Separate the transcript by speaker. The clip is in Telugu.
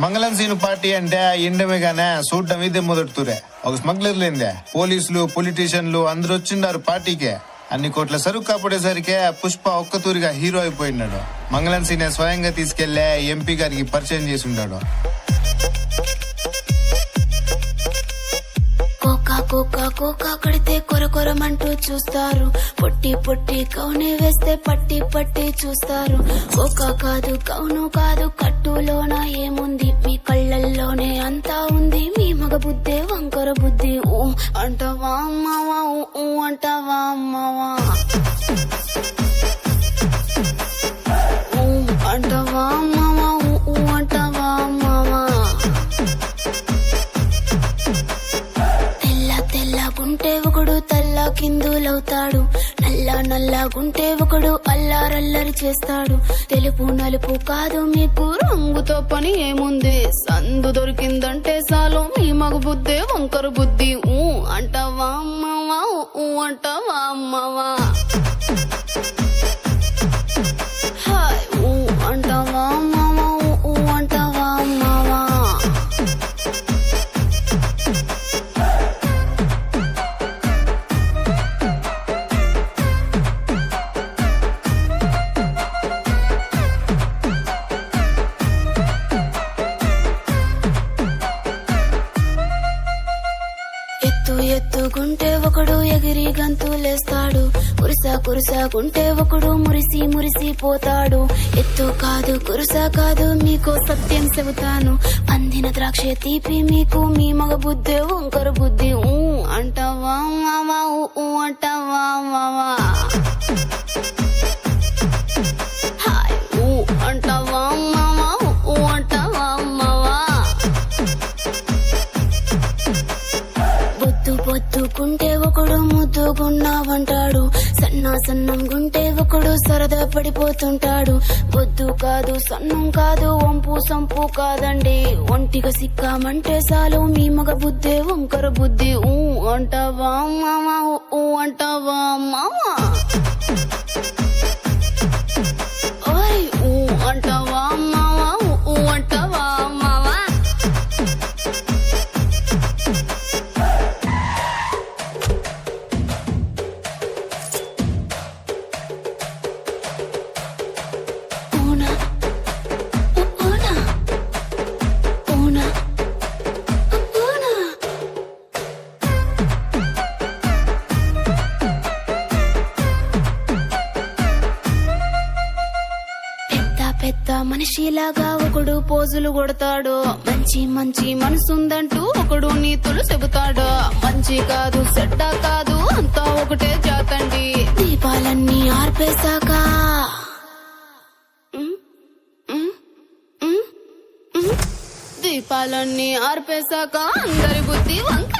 Speaker 1: మంగళం సీను పార్టీ అంటే ఇండమేగానే చూడటం ఇదే మొదటితూరే. ఒక స్మగ్లర్ లేందే పోలీసులు పొలిటీషియన్లు అందరూ వచ్చిండారు పార్టీకే. అన్ని కోట్ల సరుకు కాపాడేసరికే పుష్ప ఒక్కతూరిగా హీరో అయిపోయినాడు. మంగళం సీనే స్వయంగా తీసుకెళ్లే ఎంపీ గారికి పరిచయం చేసి ఉన్నాడు.
Speaker 2: కోకా కోకా కడితే కొరకొరమంటూ చూస్తారు. పొట్టి పొట్టి కౌనే వేస్తే పట్టి పట్టి చూస్తారు. కోకా కాదు కౌను కాదు కట్టులోన ఏముంది, మీ కళ్ళల్లోనే అంతా ఉంది. మీ మగ బుద్ధే వంకర బుద్ధి. ఊ అంటావా అమ్మావా, ఊ అంటావా అమ్మావా, ఊ అంటావా అమ్మావా, ఊ అంటావా అమ్మావా. గుంటే ఒకడు తల్లా కిందులవుతాడు, నల్లగుంటే ఒకడు అల్లారల్లరి చేస్తాడు. తెలుపు నలుపు కాదు మీకు రంగుతో పని ఏముంది, సందు దొరికిందంటే చాలు మీ మగ బుద్ధే వంకర బుద్ధి. ఊ అంటావా అమ్మావా, ఊ అంటావా అమ్మావా, హాయ్ ఊ అంటావా అమ్మావా, ఊ అంటావా అమ్మావా. ఎత్తుకుంటే ఒకడు ఎగిరి గంతులేస్తాడు, కురుసాకుంటే ఒకడు మురిసి పోతాడు. ఎత్తు కాదు కురుసా కాదు మీకో సత్యం చెబుతాను, అందిన ద్రాక్ష తీపి మీకు మీ మగ బుద్ధే వంకర బుద్ధి. ఊ అంటావా మావా, ఊ అంటావా మావా, హాయ్ ఊ అంటావా మావా, ఊ అంటావా మావా. పొద్దుకుంటే ఒకడు ముద్దుగున్నావంటాడు, సన్నం గుంటే ఒకడు సరదా పడిపోతుంటాడు. పొద్దు కాదు సన్నం కాదు వంపు సంపు కాదండి, ఒంటిగా సిక్కామంటే చాలు మీ మగ బుద్ధే వంకర బుద్ధి. ఊ అంటావా మావా, ఊ అంటావా మావా, ఓయ్ ఊ అంటావా మావా, ఊ అంటావా మావా. పెద్ద మనిషిలాగా ఒకడు పోజులు కొడతాడు, మంచి మనసుందంటూ ఒకడు నీతులు చెబుతాడు. మంచి కాదు చెడ్డ కాదు అంతా ఒకటే జాతండి, దీపాలన్నీ ఆర్పేశాక అందరి బుద్ధి వంక